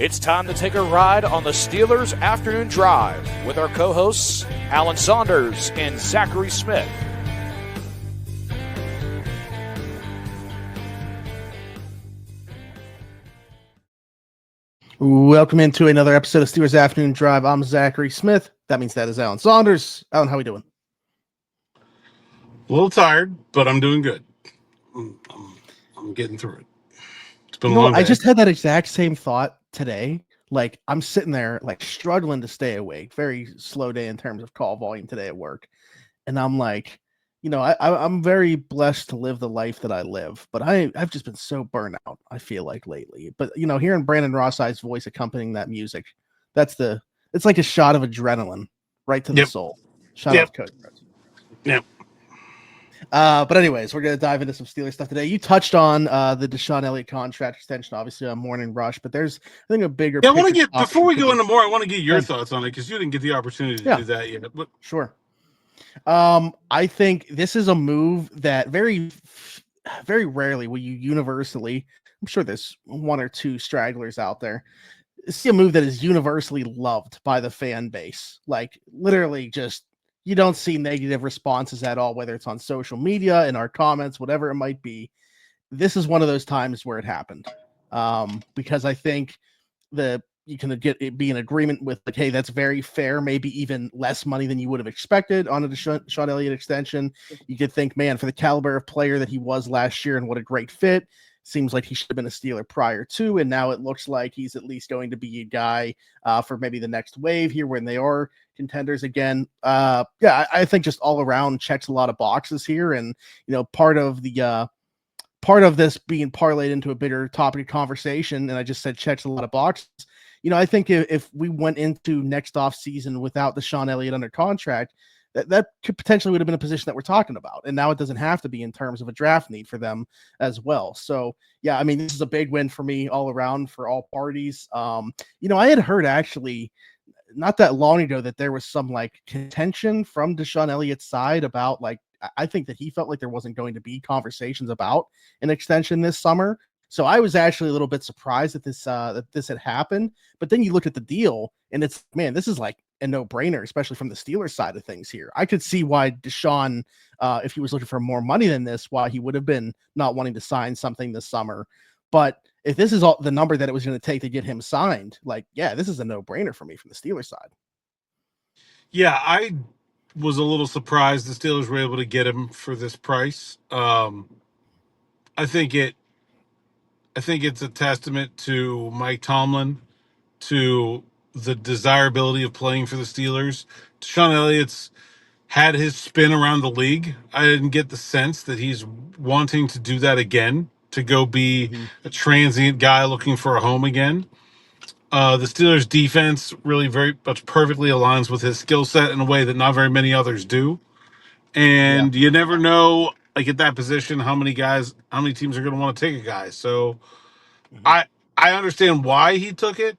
It's time to take a ride on the Steelers Afternoon Drive with our co-hosts, Alan Saunders and Zachary Smith. Welcome into another episode of Steelers Afternoon Drive. I'm Zachary Smith. That means that is Alan Saunders. Alan, how are we doing? A little tired, but I'm doing good. I'm getting through it. It's been a long day. I just had that exact same thought today. Like, I'm sitting there, like, struggling to stay awake. Very slow day in terms of call volume today at work. And I'm like, I'm very blessed to live the life that I live, but I've just been so burnt out, I feel like, lately. But, hearing Brandon Rossi's voice accompanying that music, it's like a shot of adrenaline right to the soul. Shout out to Coach Rhodes. Yep. But anyways, we're going to dive into some Steelers stuff today. You touched on the DeShon Elliott contract extension, obviously on Morning Rush, but there's, I think, a bigger. Yeah, I want to get, before we go into more, I want to get your thoughts on it because you didn't get the opportunity to do that yet. But sure. I think this is a move that very, very rarely will you universally, I'm sure there's one or two stragglers out there, see a move that is universally loved by the fan base. Like, literally just, you don't see negative responses at all, whether it's on social media, in our comments, whatever it might be. This is one of those times where it happened. Because I think you can be in agreement with, like, hey, that's very fair, maybe even less money than you would have expected on a DeShon Elliott extension. You could think, man, for the caliber of player that he was last year and what a great fit, seems like he should have been a Steeler prior to, and now it looks like he's at least going to be a guy for maybe the next wave here when they are contenders again. I think just all around checks a lot of boxes here, and part of this being parlayed into a bigger topic of conversation, and I just said checks a lot of boxes. I think if we went into next off season without DeShon Elliott under contract, that could potentially would have been a position that we're talking about. And now it doesn't have to be in terms of a draft need for them as well. So, yeah, I mean, this is a big win for me all around for all parties. I had heard actually not that long ago that there was some like contention from DeShon Elliott's side about, like, I think that he felt like there wasn't going to be conversations about an extension this summer. So I was actually a little bit surprised that this had happened. But then you look at the deal and it's, man, this is like a no-brainer, especially from the Steelers side of things here. I could see why DeShon, if he was looking for more money than this, why he would have been not wanting to sign something this summer. But if this is all the number that it was going to take to get him signed, like, yeah, this is a no-brainer for me from the Steelers side. Yeah, I was a little surprised the Steelers were able to get him for this price. I think it's a testament to Mike Tomlin, to the desirability of playing for the Steelers. DeShon Elliott's had his spin around the league. I didn't get the sense that he's wanting to do that again, to go be a transient guy looking for a home again. The Steelers' defense really very much perfectly aligns with his skill set in a way that not very many others do. And you never know, like, at that position, how many teams are going to want to take a guy. So I understand why he took it.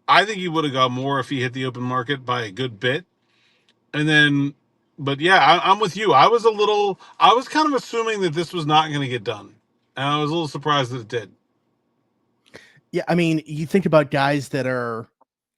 I think he would have got more if he hit the open market by a good bit. And then, but yeah, I'm with you. I was kind of assuming that this was not going to get done. And I was a little surprised that it did. Yeah, I mean, you think about guys that are,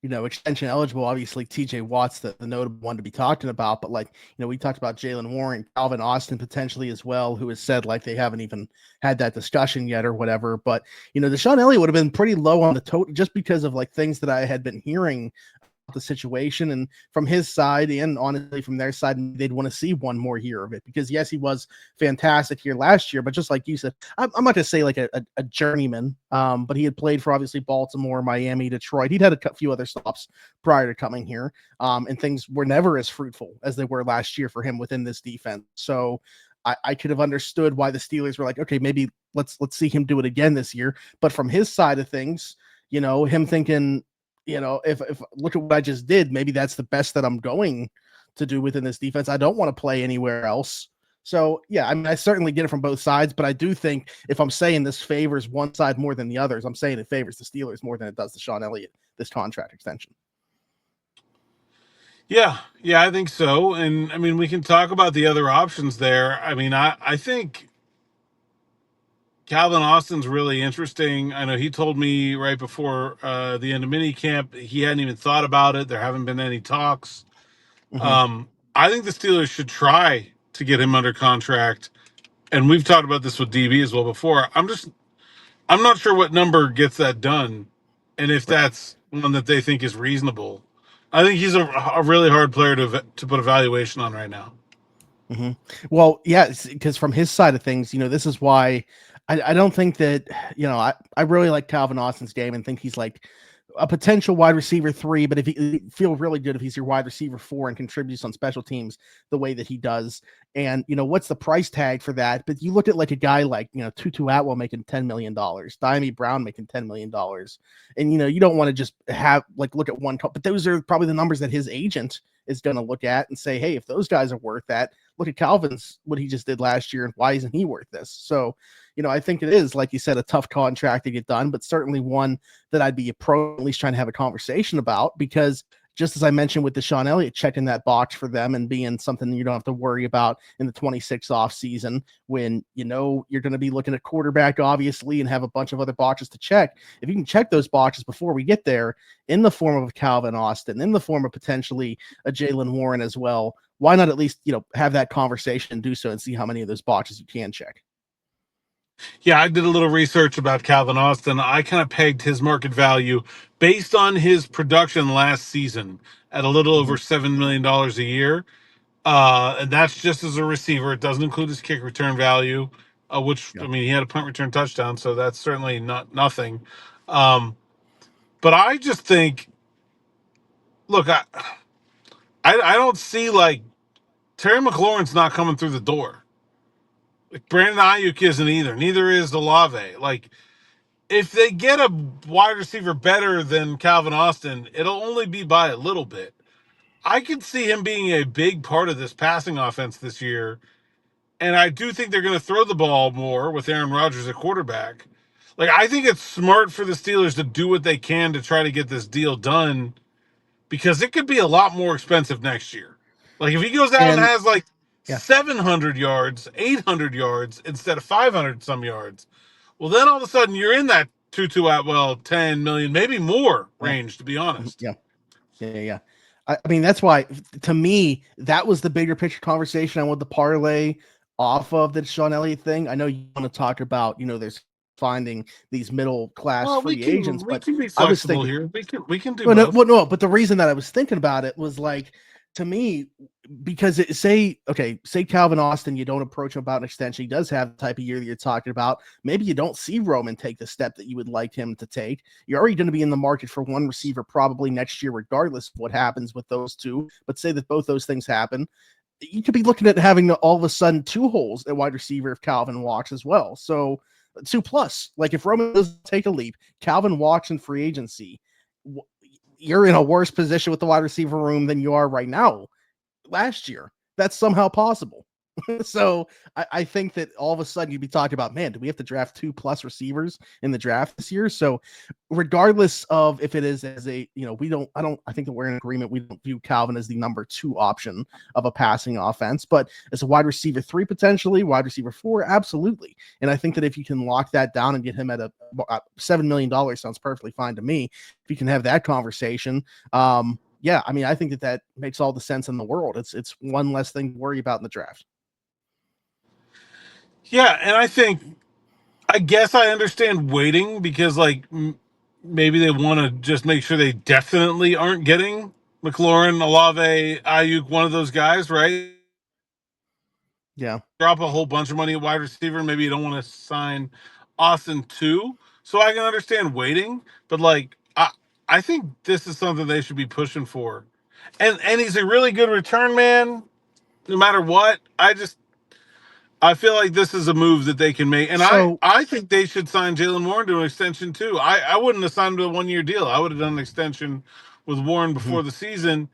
extension eligible. Obviously, TJ Watt's the notable one to be talking about. But, like, we talked about Jaylen Warren, Calvin Austin potentially as well, who has said, like, they haven't even had that discussion yet or whatever. But, DeShon Elliott would have been pretty low on the total just because of, like, things that I had been hearing the situation, and from his side and honestly from their side, they'd want to see one more year of it because, yes, he was fantastic here last year, but just like you said, I'm not going to say like a journeyman, but he had played for obviously Baltimore, Miami, Detroit. He'd had a few other stops prior to coming here, and things were never as fruitful as they were last year for him within this defense. So I could have understood why the Steelers were like, okay, maybe let's see him do it again this year. But from his side of things, him thinking, if look at what I just did, maybe that's the best that I'm going to do within this defense. I don't want to play anywhere else. So, yeah, I mean, I certainly get it from both sides, but I do think if I'm saying this favors one side more than the others, I'm saying it favors the Steelers more than it does DeShon Elliott, this contract extension. Yeah, I think so. And, I mean, we can talk about the other options there. I mean, I think Calvin Austin's really interesting. I know he told me right before the end of minicamp he hadn't even thought about it. There haven't been any talks. Mhm. I think the Steelers should try to get him under contract. And we've talked about this with DB as well before. I'm not sure what number gets that done, and if Right. that's one that they think is reasonable. I think he's a really hard player to put a valuation on right now. Mm-hmm. Well, yeah, because from his side of things, this is why I don't think that, I really like Calvin Austin's game and think he's like a potential wide receiver 3, but if he feel really good if he's your wide receiver 4 and contributes on special teams the way that he does. And, what's the price tag for that? But you look at like a guy like, Tutu Atwell making $10 million, Diami Brown making $10 million. And, you don't want to just look at one, but those are probably the numbers that his agent is going to look at and say, hey, if those guys are worth that, look at Calvin's, what he just did last year, and why isn't he worth this? So, I think it is, like you said, a tough contract to get done, but certainly one that I'd be at least trying to have a conversation about, because just as I mentioned with DeShon Elliott checking that box for them and being something you don't have to worry about in the 26 off season, when you're going to be looking at quarterback, obviously, and have a bunch of other boxes to check. If you can check those boxes before we get there in the form of Calvin Austin, in the form of potentially a Jaylen Warren as well, why not at least, have that conversation and do so and see how many of those boxes you can check? Yeah, I did a little research about Calvin Austin. I kind of pegged his market value based on his production last season at a little over Mm-hmm. $7 million a year. And that's just as a receiver. It doesn't include his kick return value, which, Yeah. I mean, he had a punt return touchdown, so that's certainly not nothing. But I just think, look, I don't see, like, Terry McLaurin's not coming through the door. Like, Brandon Ayuk isn't either. Neither is Olave. Like, if they get a wide receiver better than Calvin Austin, it'll only be by a little bit. I could see him being a big part of this passing offense this year. And I do think they're going to throw the ball more with Aaron Rodgers at quarterback. Like, I think it's smart for the Steelers to do what they can to try to get this deal done, because it could be a lot more expensive next year. Like, if he goes out and And has like yeah, 700 yards, 800 yards instead of 500 some yards, well, then all of a sudden you're in that Tutu Atwell 10 million, maybe more yeah, range, to be mhm, honest. yeah. Yeah. I mean, that's why, to me, that was the bigger picture conversation I wanted to parlay off of the DeShon Elliott thing. I know you want to talk about, there's finding these middle class Well, free agents, we but can be I was flexible thinking, here. We can do well, no, both. but the reason that I was thinking about it was like, to me, because say Calvin Austin, you don't approach him about an extension. He does have the type of year that you're talking about. Maybe you don't see Roman take the step that you would like him to take. You're already going to be in the market for one receiver probably next year, regardless of what happens with those two. But say that both those things happen, you could be looking at having all of a sudden 2 holes at wide receiver if Calvin walks as well. So 2 plus, like if Roman does take a leap, Calvin walks in free agency, you're in a worse position with the wide receiver room than you are right now. Last year, that's somehow possible. So I think that all of a sudden you'd be talking about, man, do we have to draft 2+ receivers in the draft this year? So regardless of if it is as a, I think that we're in agreement. We don't view Calvin as the number 2 option of a passing offense, but as a wide receiver 3, potentially wide receiver 4, absolutely. And I think that if you can lock that down and get him at a $7 million, sounds perfectly fine to me. If you can have that conversation, yeah, I mean, I think that makes all the sense in the world. It's one less thing to worry about in the draft. Yeah, and I guess I understand waiting because, like, maybe they want to just make sure they definitely aren't getting McLaurin, Olave, Ayuk, one of those guys, right? Yeah. Drop a whole bunch of money at wide receiver. Maybe you don't want to sign Austin too. So I can understand waiting, but like I think this is something they should be pushing for. And he's a really good return man, no matter what. I feel like this is a move that they can make. And So I think they should sign Jaylen Warren to an extension too. I wouldn't have signed him to a 1 year deal. I would have done an extension with Warren mhm. before the season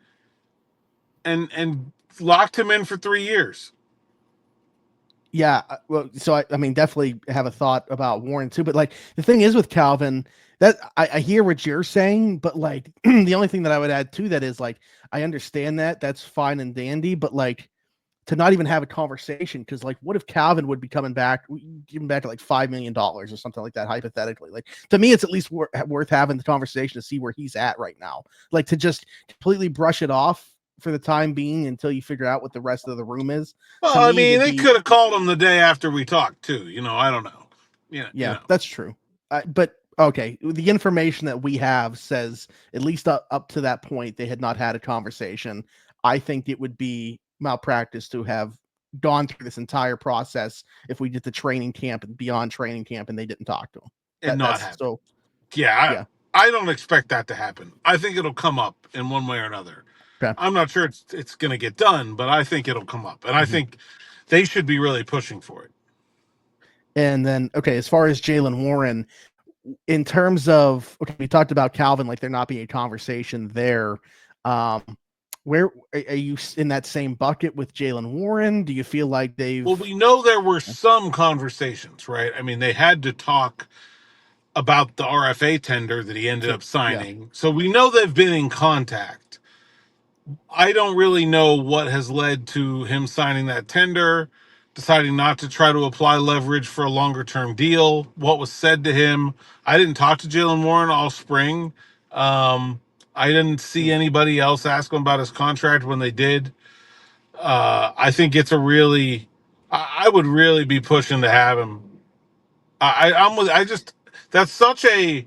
and locked him in for 3 years. Yeah, well, so I mean, definitely have a thought about Warren too. But like the thing is with Calvin, that I hear what you're saying, but like the only thing that I would add to that is like I understand that's fine and dandy, but like to not even have a conversation. Because like, what if Calvin would be coming back, giving back to like $5 million or something like that, hypothetically? Like, to me, it's at least worth having the conversation to see where he's at right now. Like, to just completely brush it off for the time being until you figure out what the rest of the room is. Well, To I me, mean, would they be could have called him the day after we talked too. I don't know. yeah, that's true. But okay, the information that we have says at least up to that point they had not had a conversation. I think it would be malpractice to have gone through this entire process if we did the training camp and beyond training camp and they didn't talk to him. And not happen. So yeah. I don't expect that to happen. I think it'll come up in one way or another. Okay. I'm not sure it's going to get done, but I think it'll come up, and I think they should be really pushing for it. And then, okay, as far as Jaylen Warren, in terms of, okay, we talked about Calvin, like there not being a conversation there. Where are you in that same bucket with Jaylen Warren? Do you feel like they've... Well, we know there were some conversations, right? I mean, they had to talk about the RFA tender that he ended up signing. Yeah. So we know they've been in contact. I don't really know what has led to him signing that tender, deciding not to try to apply leverage for a longer term deal. What was said to him. I didn't talk to Jaylen Warren all spring. I didn't see anybody else ask him about his contract when they did. I think it's I would really be pushing to have him. That's such a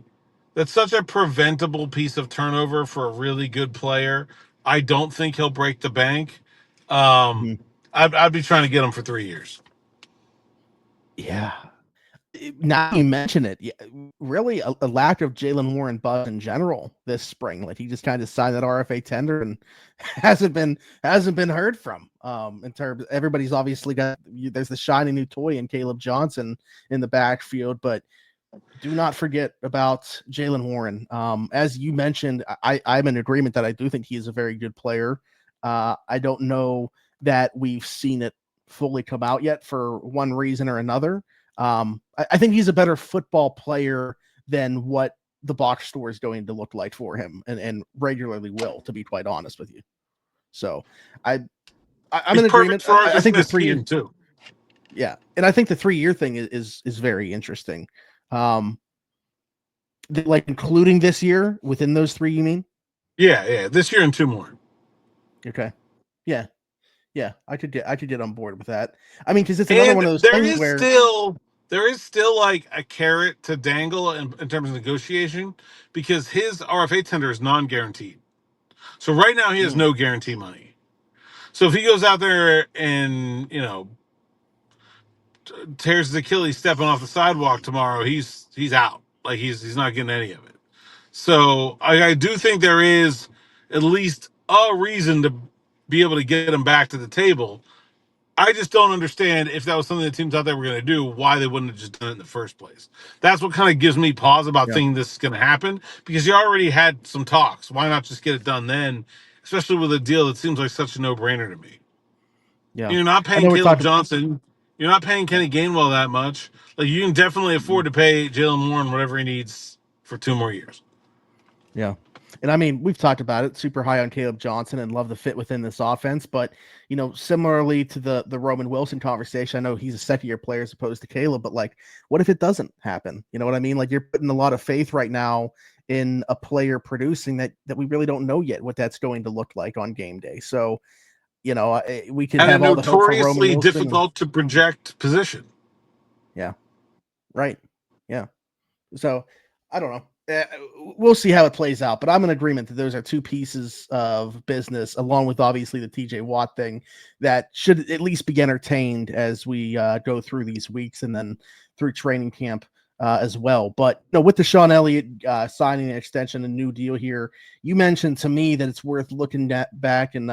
preventable piece of turnover for a really good player. I don't think he'll break the bank. I'd be trying to get him for 3 years. Yeah. Now you mention it, really a lack of Jaylen Warren buzz in general this spring. Like he just kind of signed that RFA tender and hasn't been heard from. In terms, everybody's obviously there's the shiny new toy in Caleb Johnson in the backfield, but do not forget about Jaylen Warren. As you mentioned, I'm in agreement that I do think he is a very good player. I don't know that we've seen it fully come out yet for one reason or another. I think he's a better football player than what the box store is going to look like for him and regularly will, to be quite honest with you. So I'm in agreement. I think the 3 year too. Yeah. And I think the 3 year thing is very interesting. Like including this year within those 3, you mean? Yeah. This year and 2 more. Okay. Yeah. I could get on board with that. I mean, because it's another one of those things where there is still like a carrot to dangle in terms of negotiation, because his RFA tender is non-guaranteed. So right now he has no guarantee money. So if he goes out there and tears his Achilles stepping off the sidewalk tomorrow, he's out. Like he's not getting any of it. So I do think there is at least a reason to be able to get him back to the table. I just don't understand, if that was something the teams out there were going to do, why they wouldn't have just done it in the first place. That's what kind of gives me pause about thinking this is going to happen, because you already had some talks. Why not just get it done then, especially with a deal that seems like such a no-brainer to me. Yeah. You're not paying Caleb Johnson. You're not paying Kenny Gainwell that much. Like, you can definitely afford to pay Jaylen Warren whatever he needs for 2 more years. Yeah. And I mean, we've talked about it, super high on Caleb Johnson and love the fit within this offense. But, similarly to the Roman Wilson conversation, I know he's a second-year player as opposed to Caleb, but like, what if it doesn't happen? You know what I mean? Like, you're putting a lot of faith right now in a player producing that we really don't know yet what that's going to look like on game day. So, we could have all the hope for Roman Wilson. Notoriously difficult to project position. Yeah. Right. Yeah. So, I don't know. We'll see how it plays out, but I'm in agreement that those are 2 pieces of business, along with obviously the TJ Watt thing, that should at least be entertained as we go through these weeks and then through training camp as well. But with DeShon Elliott signing an extension, a new deal here, you mentioned to me that it's worth looking back and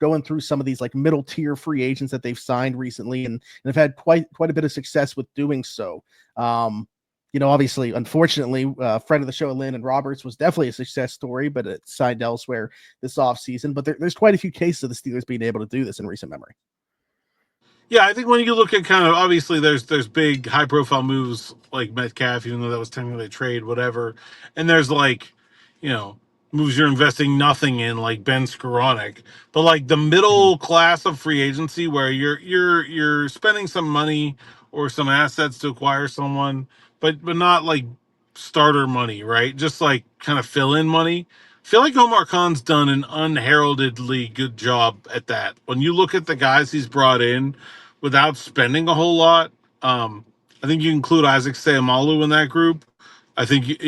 going through some of these like middle tier free agents that they've signed recently, and have had quite a bit of success with doing so. Obviously, unfortunately, friend of the show, Landon Roberts, was definitely a success story, but it's signed elsewhere this offseason. But there's quite a few cases of the Steelers being able to do this in recent memory. Yeah, I think when you look at kind of, obviously there's big high profile moves like Metcalf, even though that was technically a trade, whatever. And there's like, moves you're investing nothing in, like Ben Skoranek. But like the Mhm. middle class of free agency, where you're spending some money or some assets to acquire someone, but not like starter money, right? Just like kind of fill in money. I feel like Omar Khan's done an unheraldedly good job at that. When you look at the guys he's brought in without spending a whole lot, I think you include Isaac Seumalo in that group. I think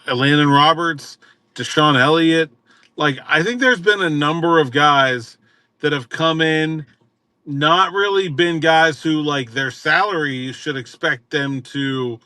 Landon Roberts, DeShon Elliott. Like, I think there's been a number of guys that have come in, not really been guys who, like, their salary should expect them to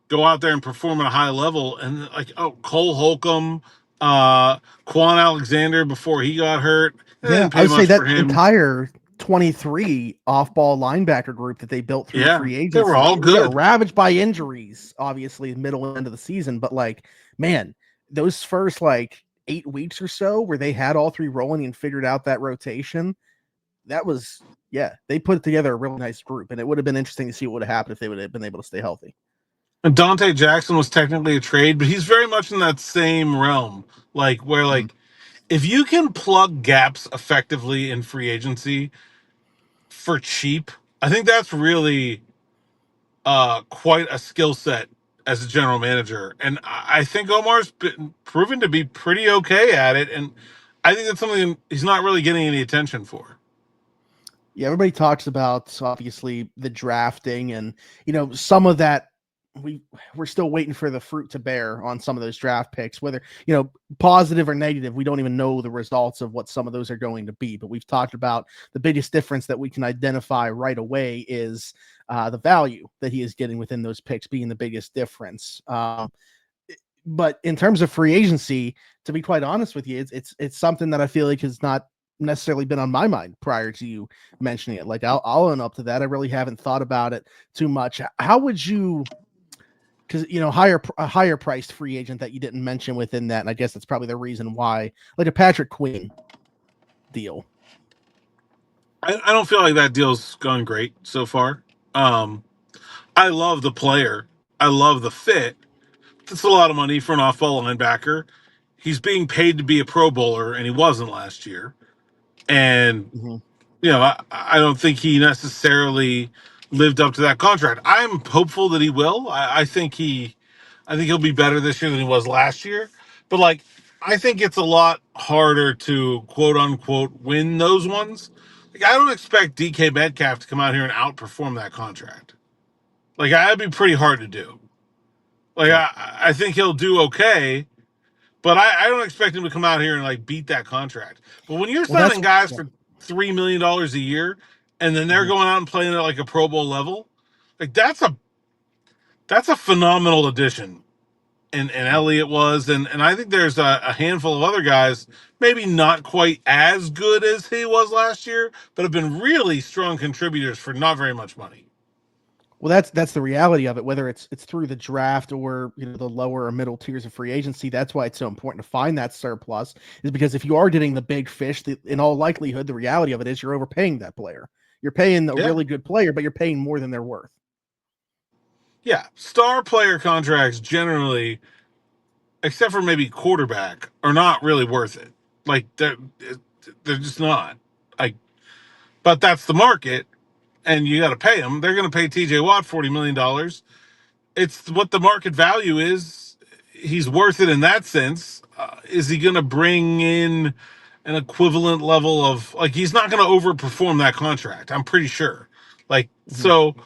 go out there and perform at a high level. And, like, Cole Holcomb, Quan Alexander before he got hurt. They Yeah, didn't I pay would say much for that him. entire 23 off-ball linebacker group that they built through Yeah, free they were agency. all They were good. ravaged by injuries, obviously, middle end of the season. But like, man, those first like 8 weeks or so where they had all three rolling and figured out that rotation, that was they put together a really nice group, and it would have been interesting to see what would have happened if they would have been able to stay healthy. And Dante Jackson was technically a trade, but he's very much in that same realm. Like, where, Mhm. like, if you can plug gaps effectively in free agency for cheap, I think that's really quite a skill set as a general manager. And I think Omar's been proven to be pretty okay at it. And I think that's something he's not really getting any attention for. Yeah, everybody talks about obviously the drafting, and some of that we're still waiting for the fruit to bear on some of those draft picks, whether positive or negative. We don't even know the results of what some of those are going to be, but we've talked about the biggest difference that we can identify right away is the value that he is getting within those picks being the biggest difference. But in terms of free agency, to be quite honest with you, it's something that I feel like has not necessarily been on my mind prior to you mentioning it. Like I'll own up to that. I really haven't thought about it too much. How would you? Because a higher priced free agent that you didn't mention within that, and I guess that's probably the reason why, like a Patrick Queen deal. I don't feel like that deal's gone great so far. Um, I love the player. I love the fit. That's a lot of money for an off-ball linebacker. He's being paid to be a Pro Bowler, and he wasn't last year. And Mm-hmm. I don't think he necessarily lived up to that contract. I'm hopeful that he will. I think he'll be better this year than he was last year. But like, I think it's a lot harder to quote unquote win those ones. Like, I don't expect DK Metcalf to come out here and outperform that contract. Like, that'd be pretty hard to do. Like, Yeah. I think he'll do okay, but I don't expect him to come out here and like beat that contract. But when you're Well, that's signing guys yeah. for $3 million a year, and then they're Mhm. going out and playing at like a Pro Bowl level, like that's a phenomenal addition. And Yeah. Elliott was, and I think there's a handful of other guys, maybe not quite as good as he was last year, but have been really strong contributors for not very much money. Well, that's the reality of it. Whether it's through the draft or the lower or middle tiers of free agency, that's why it's so important to find that surplus. Is because if you are getting the big fish, in all likelihood, the reality of it is you're overpaying that player. You're paying a Yeah. really good player, but you're paying more than they're worth. Yeah. Star player contracts generally, except for maybe quarterback, are not really worth it. Like, they're just not. Like, but that's the market, and you got to pay them. They're going to pay T.J. Watt $40 million. It's what the market value is. He's worth it in that sense. Is he going to bring in an equivalent level of, like, he's not going to overperform that contract? I'm pretty sure. Like, Mhm. so,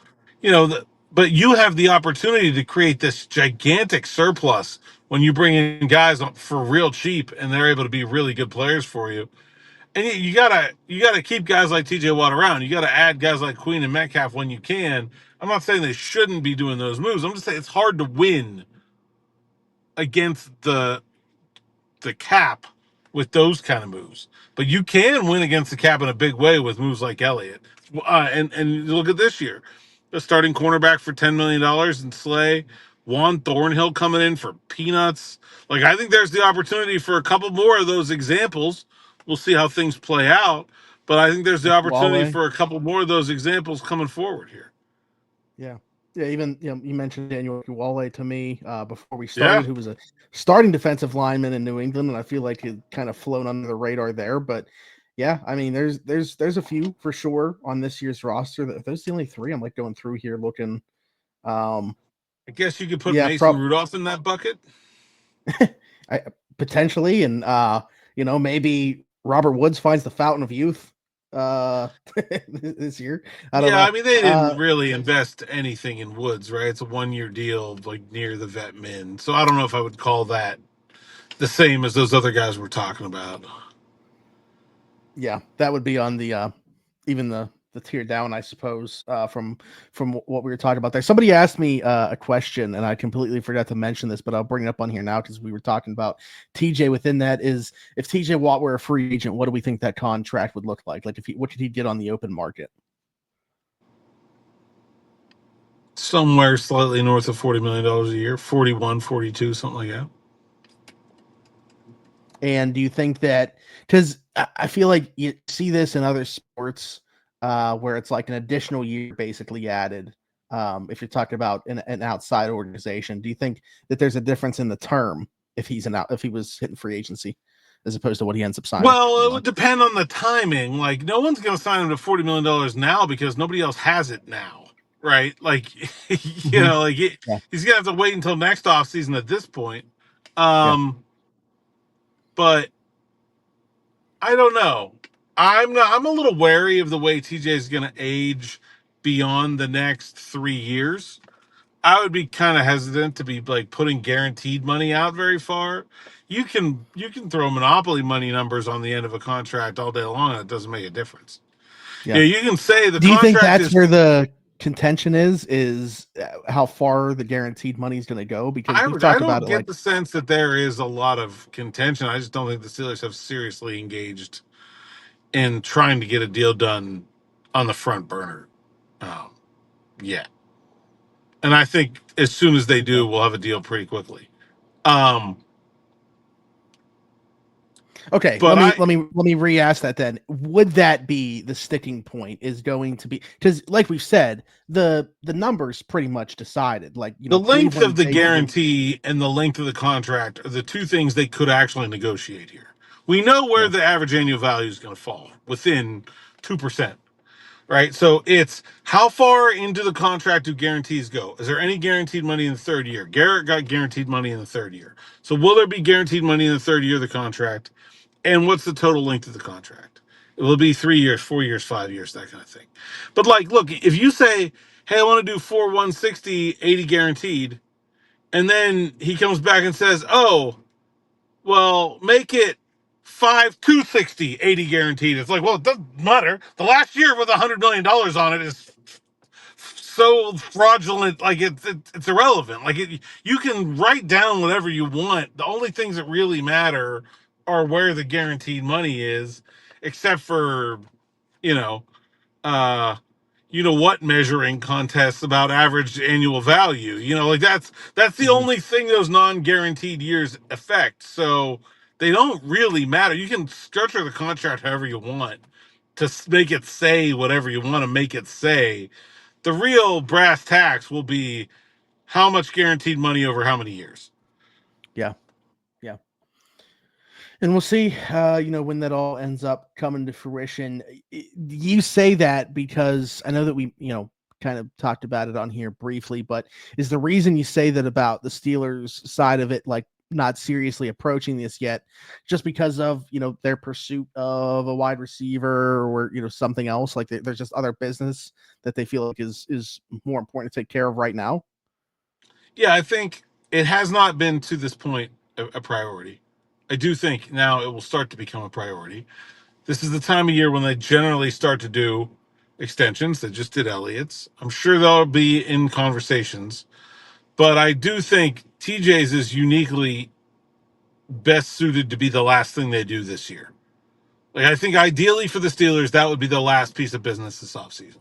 but you have the opportunity to create this gigantic surplus when you bring in guys for real cheap, and they're able to be really good players for you. And you gotta keep guys like TJ Watt around. You gotta add guys like Queen and Metcalf when you can. I'm not saying they shouldn't be doing those moves. I'm just saying it's hard to win against the cap with those kind of moves. But you can win against the cap in a big way with moves like Elliott. And look at this year, the starting cornerback for $10 million in Slay, Juan Thornhill coming in for peanuts. Like, I think there's the opportunity for a couple more of those examples. We'll see how things play out, but I think there's the opportunity Wale, for a couple more of those examples coming forward here. yeah. Yeah, even you mentioned Daniel Wale to me before we Yeah. started, who was a starting defensive lineman in New England, and I feel like he kind of flown under the radar there. But yeah, I mean, there's a few for sure on this year's roster. That if those are the only three, I'm like going through here looking. I guess you could put Yeah, Mason Rudolph in that bucket. I, potentially, and maybe Robert Woods finds the fountain of youth this year. I don't Yeah, know. I mean, they didn't really invest anything in Woods, right? It's a 1-year deal, like near the vet min. So I don't know if I would call that the same as those other guys we're talking about. Yeah, that would be on the even the tier down, I suppose, from what we were talking about there. Somebody asked me a question, and I completely forgot to mention this, but I'll bring it up on here now because we were talking about TJ. Within that is, if TJ Watt were a free agent, what do we think that contract would look like? Like, what could he get on the open market? Somewhere slightly north of $40 million a year, 41, 42, something like that. And do you think that, because I feel like you see this in other sports where it's like an additional year basically added, if you're talking about an outside organization, do you think that there's a difference in the term if if he was hitting free agency as opposed to what he ends up signing? Well, it would depend on the timing. Like, no one's going to sign him to $40 million now because nobody else has it now, right? Like, Mm-hmm. Yeah. he's going to have to wait until next offseason at this point. Yeah. But I don't know. I'm a little wary of the way TJ is going to age beyond the next 3 years. I would be kind of hesitant to be like putting guaranteed money out very far. You can throw monopoly money numbers on the end of a contract all day long, and it doesn't make a difference. Yeah. Yeah, you can say the Do you think contract that's is. where the contention is how far the guaranteed money is going to go? Because we've I talked about don't it get like, the sense that there is a lot of contention. I just don't think the Steelers have seriously engaged in trying to get a deal done on the front burner yet. And I think as soon as they do, we'll have a deal pretty quickly. Um, okay, but let me re-ask that then. Would that be the sticking point? Is going to be, because like we've said, the numbers pretty much decided. Like, the length of Cleveland the basically. guarantee and the length of the contract are the two things they could actually negotiate here. We know where Yeah. the average annual value is going to fall within 2%, right? So it's how far into the contract do guarantees go? Is there any guaranteed money in the third year? Garrett got guaranteed money in the third year. So will there be guaranteed money in the third year of the contract? And what's the total length of the contract? It will be 3 years, 4 years, 5 years, that kind of thing. But like, look, if you say, hey, I want to do 4/160, 80 guaranteed, and then he comes back and says, oh, well, make it 5/260, 80 guaranteed. It's like, well, it doesn't matter. The last year with $100 million on it is so fraudulent, like it's irrelevant. Like you can write down whatever you want. The only things that really matter are where the guaranteed money is, except for you know, uh, what measuring contests about average annual value. Like that's the Mhm. only thing those non-guaranteed years affect. So they don't really matter. You can structure the contract however you want to make it say whatever you want to make it say. The real brass tacks will be how much guaranteed money over how many years. Yeah. Yeah. And we'll see, when that all ends up coming to fruition. You say that because I know that we, kind of talked about it on here briefly, but is the reason you say that about the Steelers side of it, like not seriously approaching this yet, just because of, their pursuit of a wide receiver or, something else? Like there's just other business that they feel like is more important to take care of right now? Yeah, I think it has not been to this point a priority. I do think now it will start to become a priority. This is the time of year when they generally start to do extensions. They just did Elliott's. I'm sure they'll be in conversations, but I do think TJ's is uniquely best suited to be the last thing they do this year. Like, I think ideally for the Steelers, that would be the last piece of business this offseason.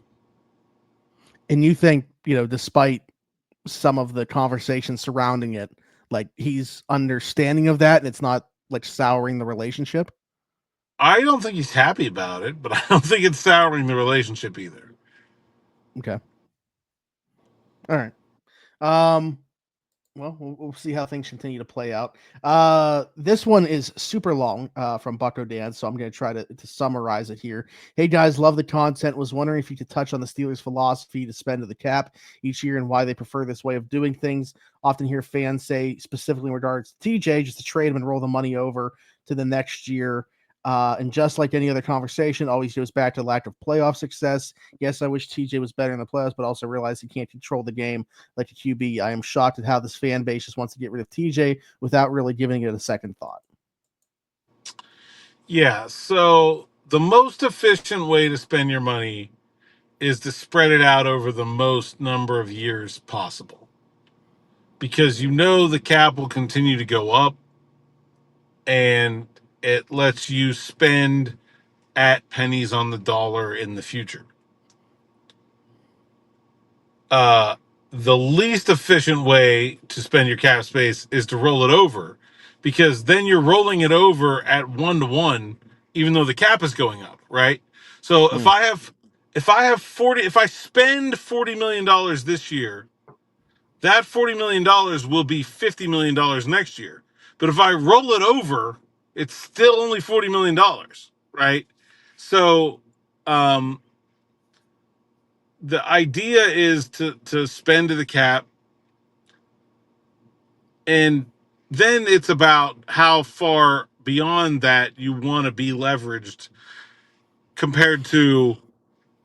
And you think, despite some of the conversation surrounding it, like he's understanding of that and it's not like souring the relationship? I don't think he's happy about it, but I don't think it's souring the relationship either. Okay. All right. Well, we'll see how things continue to play out. This one is super long from Bucko Dan, so I'm going to try to summarize it here. Hey, guys, love the content. Was wondering if you could touch on the Steelers' philosophy to spend to the cap each year and why they prefer this way of doing things. Often hear fans say, specifically in regards to TJ, just to trade him and roll the money over to the next year. And just like any other conversation, always goes back to lack of playoff success. Yes, I wish TJ was better in the playoffs, but also realize he can't control the game like a QB. I am shocked at how this fan base just wants to get rid of TJ without really giving it a second thought. Yeah, so the most efficient way to spend your money is to spread it out over the most number of years possible. Because the cap will continue to go up, and it lets you spend at pennies on the dollar in the future. The least efficient way to spend your cap space is to roll it over, because then you're rolling it over at 1-to-1, even though the cap is going up, right? So if I spend $40 million this year, that $40 million will be $50 million next year. But if I roll it over, it's still only $40 million, right? So, the idea is to spend to the cap, and then it's about how far beyond that you want to be leveraged compared to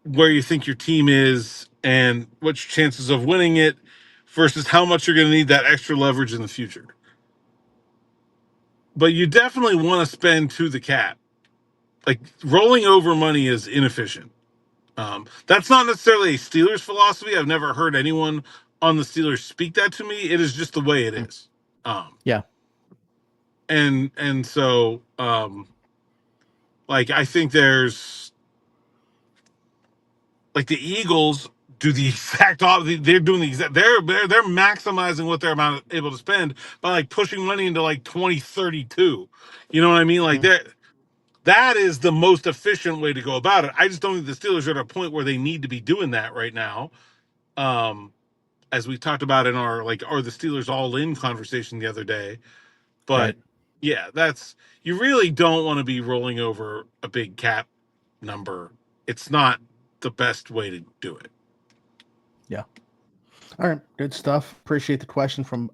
where you think your team is and what's your chances of winning it versus how much you're going to need that extra leverage in the future. But you definitely want to spend to the cap. Like, rolling over money is inefficient. That's not necessarily a Steelers philosophy. I've never heard anyone on the Steelers speak that to me. It is just the way it is. Yeah. And so, like, I think there's, like, the Eagles do the exact opposite. They're doing the exact. They're maximizing what they're able to spend by, like, pushing money into, like, 2032. You know what I mean? Like, that is the most efficient way to go about it. I just don't think the Steelers are at a point where they need to be doing that right now. As we talked about in our, like, are the Steelers all in conversation the other day. But Right. yeah, you really don't want to be rolling over a big cap number. It's not the best way to do it. Yeah. All right. Good stuff. Appreciate the question from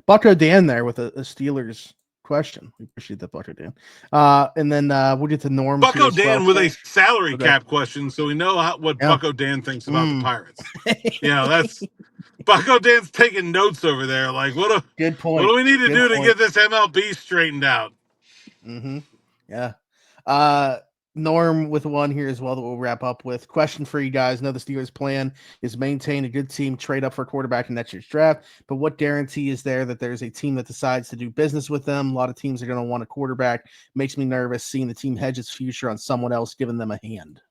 Bucko Dan there with a Steelers question. We appreciate that, Bucko Dan. And then we'll get to Norms. Bucko Dan with a salary cap question, so we know what Bucko Dan thinks about the Pirates. That's Bucko Dan's taking notes over there. Like, good point. What do we need to do to get this MLB straightened out? Mm-hmm. Yeah. Norm with one here as well that we'll wrap up with. Question for you guys. I know the Steelers' plan is maintain a good team, trade up for a quarterback in next year's draft, but what guarantee is there that there's a team that decides to do business with them? A lot of teams are going to want a quarterback. Makes me nervous seeing the team hedge its future on someone else giving them a hand.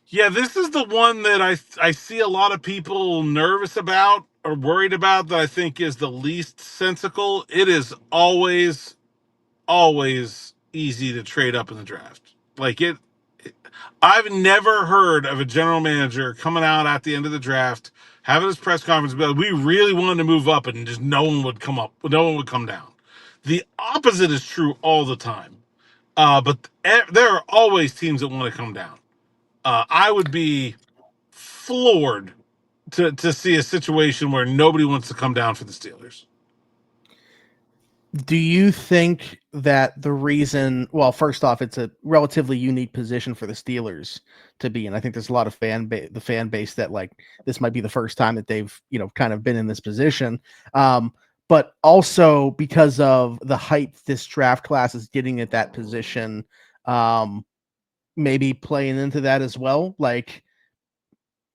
Yeah, this is the one that I see a lot of people nervous about or worried about, that I think is the least sensical. It is always easy to trade up in the draft. Like, I've never heard of a general manager coming out at the end of the draft, having his press conference, but we really wanted to move up, and just no one would come down. The opposite is true all the time. But there are always teams that want to come down. I would be floored to see a situation where nobody wants to come down for the Steelers. Do you think that the reason, well, first off, it's a relatively unique position for the Steelers to be in. I think there's a lot of the fan base that, like, this might be the first time that they've, kind of been in this position. But also because of the hype this draft class is getting at that position, maybe playing into that as well. Like,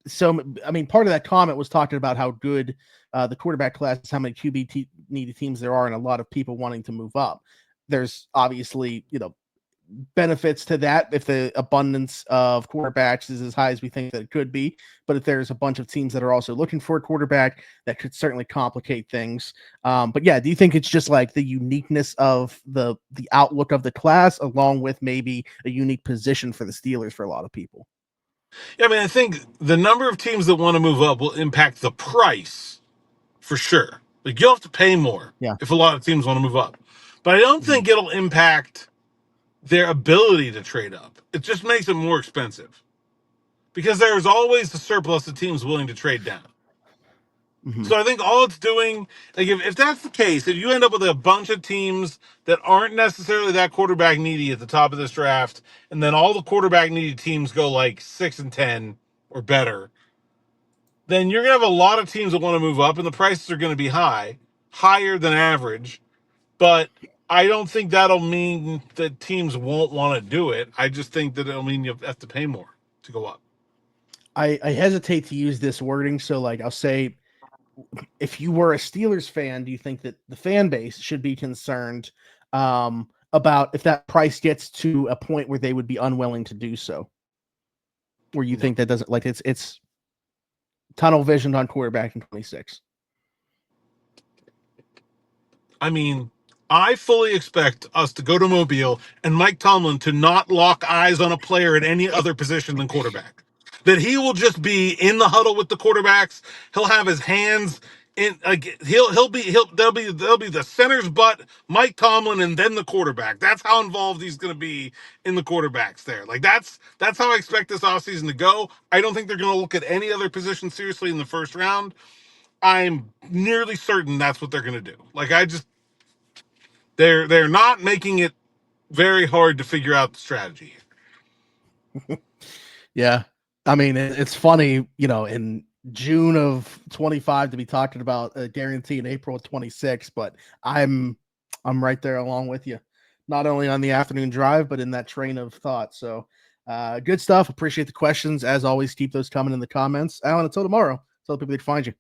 so, I mean, part of that comment was talking about how good the quarterback class is, how many QB needy teams there are, and a lot of people wanting to move up. There's obviously, benefits to that if the abundance of quarterbacks is as high as we think that it could be. But if there's a bunch of teams that are also looking for a quarterback, that could certainly complicate things. But yeah, do you think it's just like the uniqueness of the outlook of the class, along with maybe a unique position for the Steelers for a lot of people? Yeah, I mean, I think the number of teams that want to move up will impact the price for sure. Like, you'll have to pay more Yeah. if a lot of teams want to move up. But I don't think it'll impact their ability to trade up. It just makes it more expensive because there's always a surplus of teams willing to trade down. Mm-hmm. So I think all it's doing, like if that's the case, if you end up with a bunch of teams that aren't necessarily that quarterback needy at the top of this draft, and then all the quarterback needy teams go like 6-10 or better, then you're gonna have a lot of teams that want to move up, and the prices are going to be higher than average. But I don't think that'll mean that teams won't want to do it. I just think that it'll mean you have to pay more to go up. I hesitate to use this wording, so like I'll say, if you were a Steelers fan, do you think that the fan base should be concerned about if that price gets to a point where they would be unwilling to do so? Or you think that doesn't, like, it's tunnel vision on quarterback in 26? I mean, I fully expect us to go to Mobile and Mike Tomlin to not lock eyes on a player at any other position than quarterback. That he will just be in the huddle with the quarterbacks. He'll have his hands in. They'll be the center's butt, Mike Tomlin, and then the quarterback. That's how involved he's going to be in the quarterbacks there. Like that's how I expect this offseason to go. I don't think they're going to look at any other position seriously in the first round. I'm nearly certain that's what they're going to do. Like they're not making it very hard to figure out the strategy. Yeah. I mean, it's funny, in June of 25 to be talking about a guarantee in April of 26, but I'm right there along with you, not only on the afternoon drive, but in that train of thought. So good stuff. Appreciate the questions. As always, keep those coming in the comments. Alan, until tomorrow, tell people they can find you.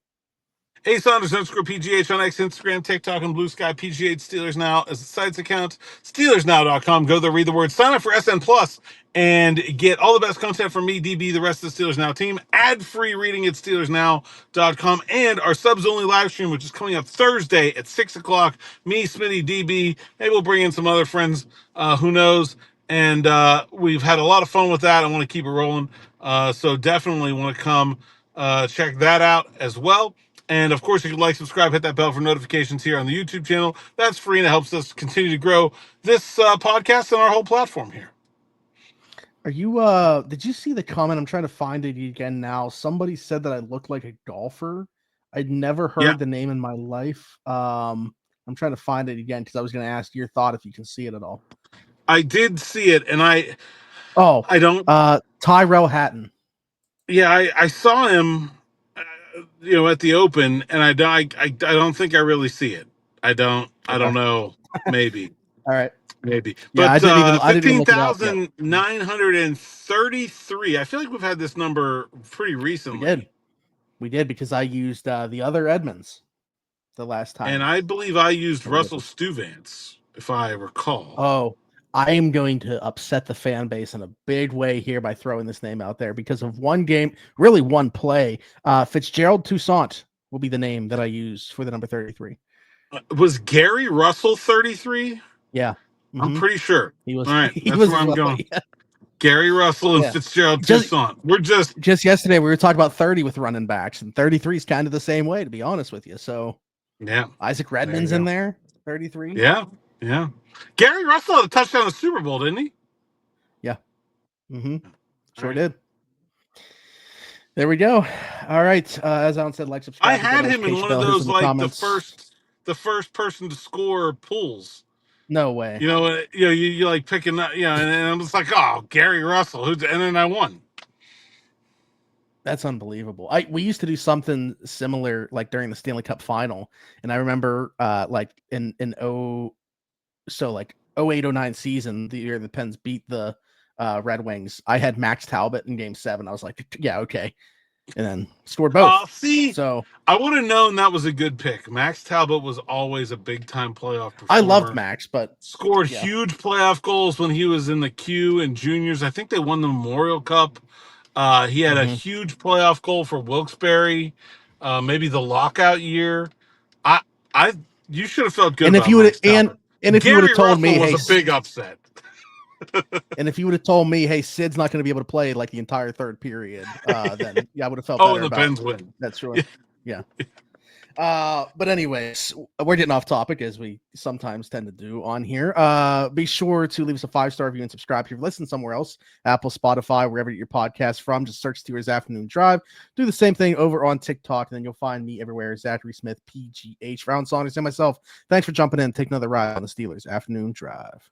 Hey, Saunders _ PGH on X, Instagram, TikTok, and Blue Sky. PGH Steelers Now as a sites account. SteelersNow.com. Go there, read the word, sign up for SN Plus, and get all the best content from me, DB, the rest of the Steelers Now team. Ad-free reading at SteelersNow.com. And our subs-only live stream, which is coming up Thursday at 6 o'clock. Me, Smitty, DB. Maybe we'll bring in some other friends. Who knows? And we've had a lot of fun with that. I want to keep it rolling. So definitely want to come check that out as well. And of course, if you like, subscribe, hit that bell for notifications here on the YouTube channel. That's free and it helps us continue to grow this podcast and our whole platform here. Are you, did you see the comment? I'm trying to find it again now. Somebody said that I look like a golfer. I'd never heard the name in my life. I'm trying to find it again because I was going to ask your thought if you can see it at all. I did see it, and I don't. Tyrell Hatton. Yeah, I saw him, at the Open, and I don't think I really see it. I don't know. Maybe. All right. Maybe. Yeah, but I didn't even look it up yet. 15,933. I feel like we've had this number pretty recently. We did because I used the other Edmonds the last time. And I believe I used Russell Stuyvesant, if I recall. Oh, I am going to upset the fan base in a big way here by throwing this name out there because of one game, really one play. Fitzgerald Toussaint will be the name that I use for the number 33. Was Gary Russell 33? Yeah. Mm-hmm. I'm pretty sure. He was. All right, that's where I'm going. Yeah. Gary Russell and Fitzgerald Toussaint. We're just yesterday we were talking about 30 with running backs, and 33 is kind of the same way, to be honest with you. So yeah, Isaac Redmond's in there, 33. Yeah. Gary Russell had a touchdown in the Super Bowl, didn't he? Yeah. Mm-hmm. Sure did. There we go. All right. As Alan said, like, subscribe. I had him in one of those, like the first person to score pools. No way. You like picking that, and I'm just like, oh, Gary Russell, and then I won. That's unbelievable. We used to do something similar, like during the Stanley Cup final, and I remember, like in 08, 09 season, the year the Pens beat the Red Wings. I had Max Talbot in Game 7. I was like, yeah, okay, and then scored both. So I would have known that was a good pick. Max Talbot was always a big time playoff performer. I loved Max, but scored huge playoff goals when he was in the Q and juniors. I think they won the Memorial Cup. He had a huge playoff goal for Wilkes-Barre, maybe the lockout year. You should have felt good. And about if you would, and if you would have told me, was a big upset. And if you would have told me, hey, Sid's not going to be able to play like the entire third period, then yeah, I would have felt better and the about Pens win. that. Sure. Yeah. But anyways, we're getting off topic as we sometimes tend to do on here. Be sure to leave us a 5-star review and subscribe if you've listened somewhere else, Apple, Spotify, wherever you get your podcast from. Just search Steelers Afternoon Drive. Do the same thing over on TikTok, and then you'll find me everywhere, Zachary Smith, PGH, Alan Saunders, and myself. Thanks for jumping in. Take another ride on the Steelers Afternoon Drive.